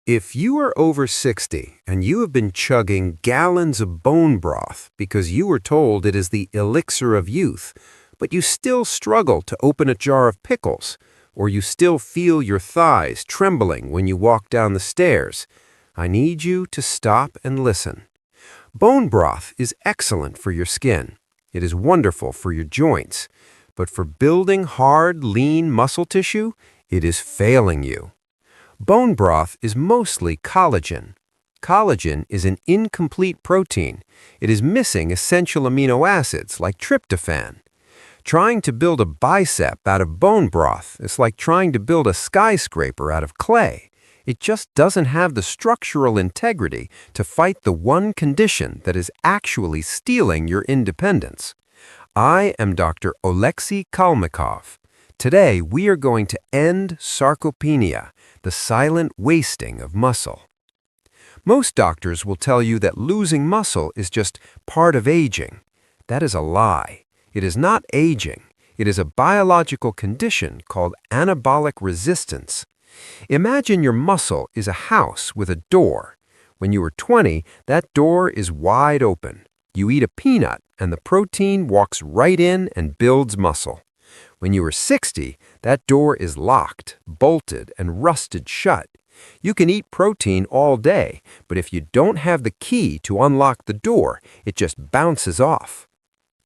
If you are over 60 and you have been chugging gallons of bone broth because you were told it is the elixir of youth, but you still struggle to open a jar of pickles, or you still feel your thighs trembling when you walk down the stairs, I need you to stop and listen. Bone broth is excellent for your skin. It is wonderful for your joints. But for building hard, lean muscle tissue, it is failing you. Bone broth is mostly collagen. Collagen is an incomplete protein. It is missing essential amino acids like tryptophan. Trying to build a bicep out of bone broth is like trying to build a skyscraper out of clay. It just doesn't have the structural integrity to fight the one condition that is actually stealing your independence. I am Dr. Oleksii Kalmykov. Today, we are going to end sarcopenia, the silent wasting of muscle. Most doctors will tell you that losing muscle is just part of aging. That is a lie. It is not aging. It is a biological condition called anabolic resistance. Imagine your muscle is a house with a door. When you are 20, that door is wide open. You eat a peanut, and the protein walks right in and builds muscle. When you are 60, that door is locked, bolted, and rusted shut. You can eat protein all day, but if you don't have the key to unlock the door, it just bounces off.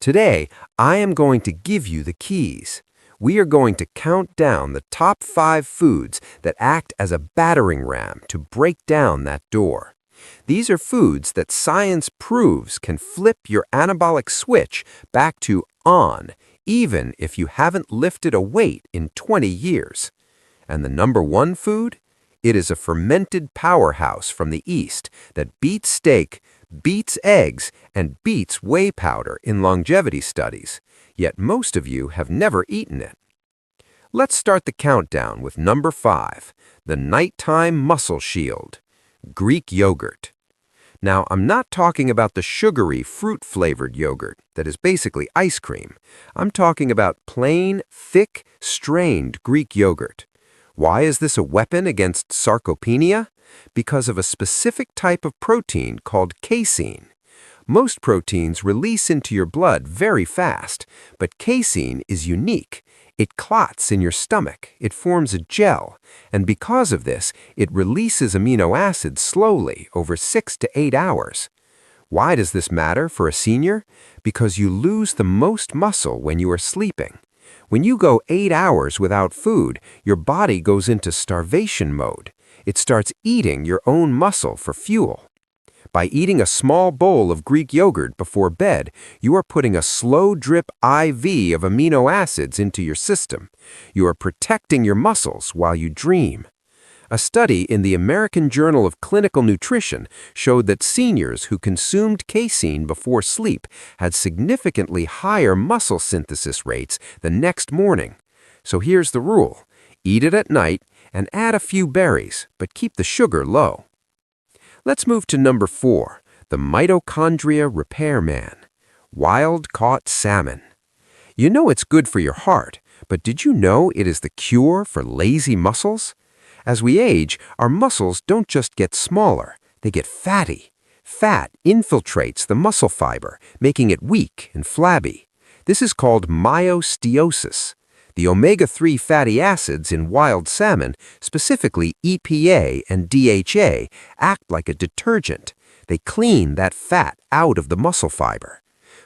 Today, I am going to give you the keys. We are going to count down the top 5 foods that act as a battering ram to break down that door. These are foods that science proves can flip your anabolic switch back to on, even if you haven't lifted a weight in 20 years. And the number 1 food? It is a fermented powerhouse from the East that beats steak, beats eggs, and beats whey powder in longevity studies. Yet most of you have never eaten it. Let's start the countdown with number 5, the nighttime muscle shield, Greek yogurt. Now, I'm not talking about the sugary, fruit-flavored yogurt that is basically ice cream. I'm talking about plain, thick, strained Greek yogurt. Why is this a weapon against sarcopenia? Because of a specific type of protein called casein. Most proteins release into your blood very fast, but casein is unique. It clots in your stomach, it forms a gel, and because of this, it releases amino acids slowly over 6 to 8 hours. Why does this matter for a senior? Because you lose the most muscle when you are sleeping. When you go 8 hours without food, your body goes into starvation mode. It starts eating your own muscle for fuel. By eating a small bowl of Greek yogurt before bed, you are putting a slow drip IV of amino acids into your system. You are protecting your muscles while you dream. A study in the American Journal of Clinical Nutrition showed that seniors who consumed casein before sleep had significantly higher muscle synthesis rates the next morning. So here's the rule. Eat it at night and add a few berries, but keep the sugar low. Let's move to number 4, the Mitochondria Repairman, wild-caught salmon. You know it's good for your heart, but did you know it is the cure for lazy muscles? As we age, our muscles don't just get smaller, they get fatty. Fat infiltrates the muscle fiber, making it weak and flabby. This is called myosteosis. The omega-3 fatty acids in wild salmon, specifically EPA and DHA, act like a detergent. They clean that fat out of the muscle fiber.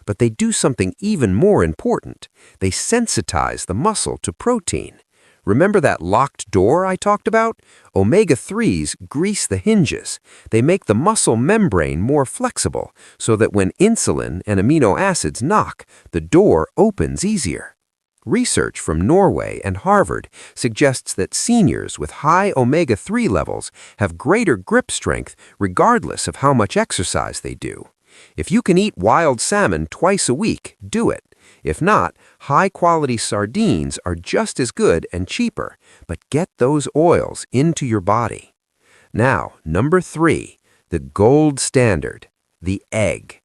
But they do something even more important. They sensitize the muscle to protein. Remember that locked door I talked about? Omega-3s grease the hinges. They make the muscle membrane more flexible so that when insulin and amino acids knock, the door opens easier. Research from Norway and Harvard suggests that seniors with high omega-3 levels have greater grip strength regardless of how much exercise they do. If you can eat wild salmon twice a week, do it. If not, high-quality sardines are just as good and cheaper, but get those oils into your body. Now, number 3, the gold standard, the egg.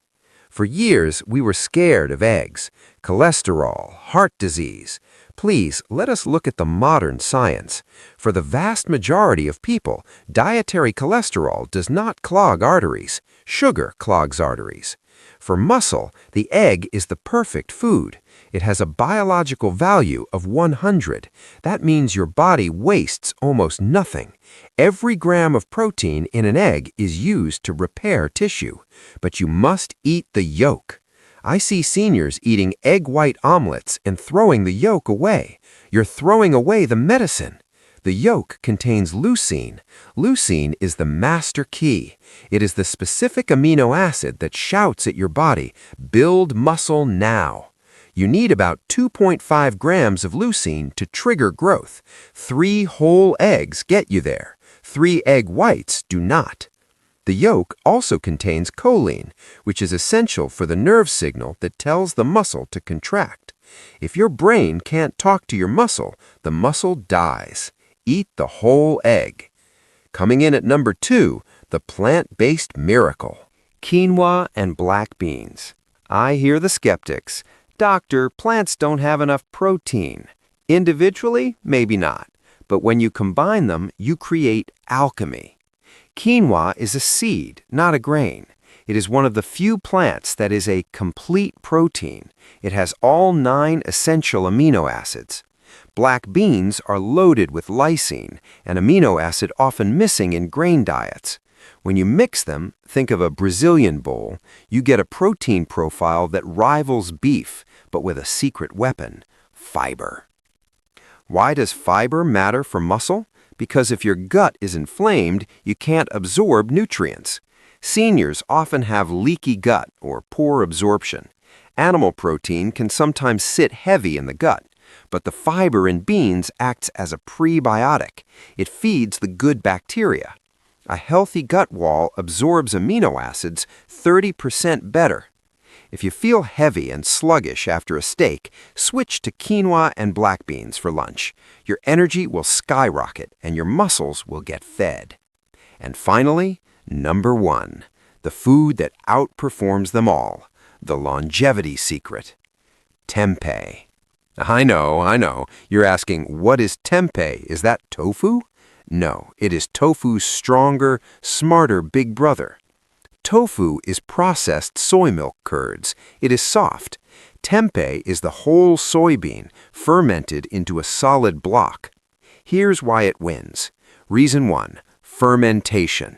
For years, we were scared of eggs, cholesterol, heart disease. Please, let us look at the modern science. For the vast majority of people, dietary cholesterol does not clog arteries. Sugar clogs arteries. For muscle, the egg is the perfect food. It has a biological value of 100. That means your body wastes almost nothing. Every gram of protein in an egg is used to repair tissue. But you must eat the yolk. I see seniors eating egg white omelets and throwing the yolk away. You're throwing away the medicine. The yolk contains leucine. Leucine is the master key. It is the specific amino acid that shouts at your body, "Build muscle now." You need about 2.5 grams of leucine to trigger growth. 3 whole eggs get you there. 3 egg whites do not. The yolk also contains choline, which is essential for the nerve signal that tells the muscle to contract. If your brain can't talk to your muscle, the muscle dies. Eat the whole egg. Coming in at number 2, the plant-based miracle. Quinoa and black beans. I hear the skeptics. Doctor, plants don't have enough protein. Individually, maybe not. But when you combine them, you create alchemy. Quinoa is a seed, not a grain. It is one of the few plants that is a complete protein. It has all 9 essential amino acids. Black beans are loaded with lysine, an amino acid often missing in grain diets. When you mix them, think of a Brazilian bowl, you get a protein profile that rivals beef, but with a secret weapon: fiber. Why does fiber matter for muscle? Because if your gut is inflamed, you can't absorb nutrients. Seniors often have leaky gut or poor absorption. Animal protein can sometimes sit heavy in the gut, but the fiber in beans acts as a prebiotic. It feeds the good bacteria. A healthy gut wall absorbs amino acids 30% better. If you feel heavy and sluggish after a steak, switch to quinoa and black beans for lunch. Your energy will skyrocket and your muscles will get fed. And finally, number 1, the food that outperforms them all, the longevity secret: tempeh. I know. You're asking, what is tempeh? Is that tofu? No, it is tofu's stronger, smarter big brother. Tofu is processed soy milk curds. It is soft. Tempeh is the whole soybean, fermented into a solid block. Here's why it wins. Reason 1, fermentation.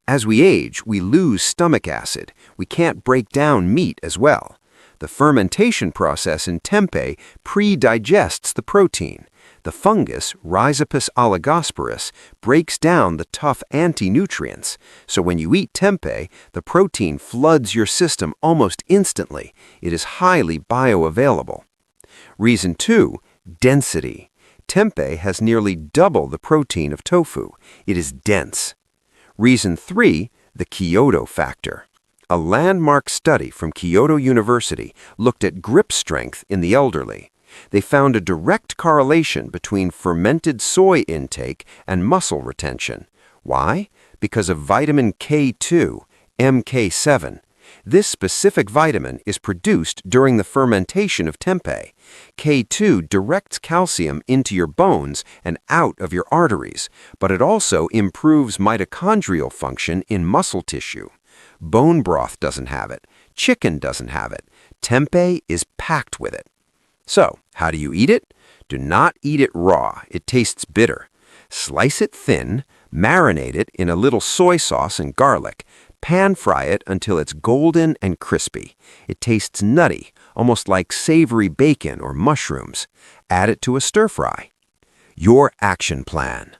As we age, we lose stomach acid. We can't break down meat as well. The fermentation process in tempeh pre-digests the protein. The fungus, Rhizopus oligosporus, breaks down the tough anti-nutrients. So when you eat tempeh, the protein floods your system almost instantly. It is highly bioavailable. Reason 2, density. Tempeh has nearly double the protein of tofu. It is dense. Reason 3, the Kyoto factor. A landmark study from Kyoto University looked at grip strength in the elderly. They found a direct correlation between fermented soy intake and muscle retention. Why? Because of vitamin K2, MK7. This specific vitamin is produced during the fermentation of tempeh. K2 directs calcium into your bones and out of your arteries, but it also improves mitochondrial function in muscle tissue. Bone broth doesn't have it. Chicken doesn't have it. Tempeh is packed with it. So, how do you eat it? Do not eat it raw. It tastes bitter. Slice it thin, marinate it in a little soy sauce and garlic. Pan fry it until it's golden and crispy. It tastes nutty, almost like savory bacon or mushrooms. Add it to a stir fry. Your action plan.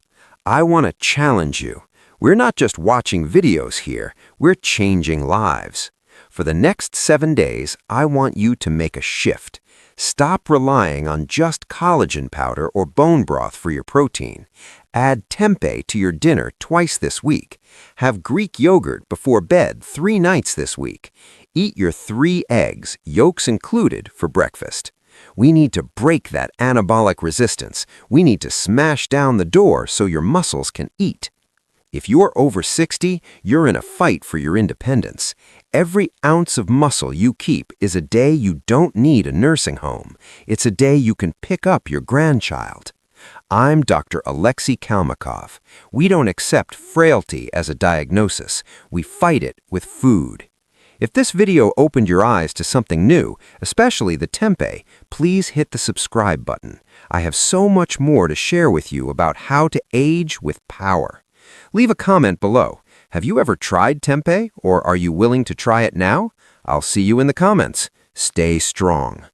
I want to challenge you. We're not just watching videos here, we're changing lives. For the next 7 days, I want you to make a shift. Stop relying on just collagen powder or bone broth for your protein. Add tempeh to your dinner twice this week. Have Greek yogurt before bed 3 nights this week. Eat your 3 eggs, yolks included, for breakfast. We need to break that anabolic resistance. We need to smash down the door so your muscles can eat. If you're over 60, you're in a fight for your independence. Every ounce of muscle you keep is a day you don't need a nursing home. It's a day you can pick up your grandchild. I'm Dr. Oleksii Kalmykov. We don't accept frailty as a diagnosis. We fight it with food. If this video opened your eyes to something new, especially the tempeh, please hit the subscribe button. I have so much more to share with you about how to age with power. Leave a comment below. Have you ever tried tempeh, or are you willing to try it now? I'll see you in the comments. Stay strong.